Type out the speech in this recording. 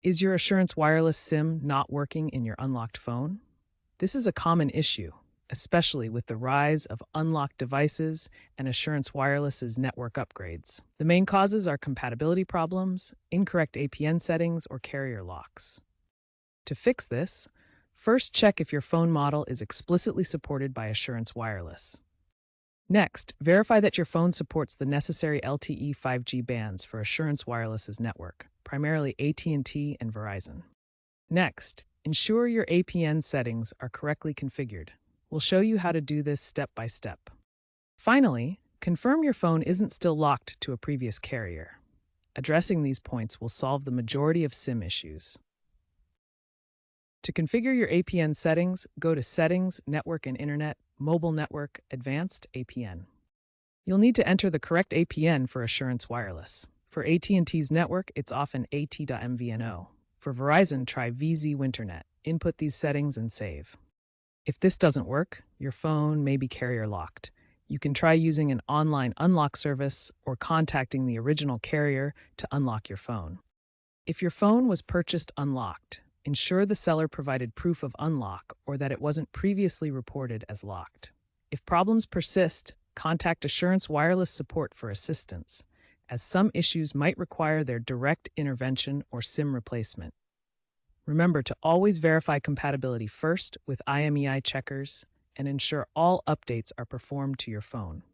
Is your Assurance Wireless SIM not working in your unlocked phone? This is a common issue, especially with the rise of unlocked devices and Assurance Wireless's network upgrades. The main causes are compatibility problems, incorrect APN settings, or carrier locks. To fix this, first check if your phone model is explicitly supported by Assurance Wireless. Next, verify that your phone supports the necessary LTE 5G bands for Assurance Wireless's network, primarily AT&T and Verizon. Next, ensure your APN settings are correctly configured. We'll show you how to do this step by step. Finally, confirm your phone isn't still locked to a previous carrier. Addressing these points will solve the majority of SIM issues. To configure your APN settings, go to Settings, Network and Internet, Mobile Network, Advanced APN. You'll need to enter the correct APN for Assurance Wireless. For AT&T's network, it's often AT.MVNO. For Verizon, try VZ-Winternet. Input these settings and save. If this doesn't work, your phone may be carrier locked. You can try using an online unlock service or contacting the original carrier to unlock your phone. If your phone was purchased unlocked, ensure the seller provided proof of unlock or that it wasn't previously reported as locked. If problems persist, contact Assurance Wireless support for assistance, as some issues might require their direct intervention or SIM replacement. Remember to always verify compatibility first with IMEI checkers and ensure all updates are performed to your phone.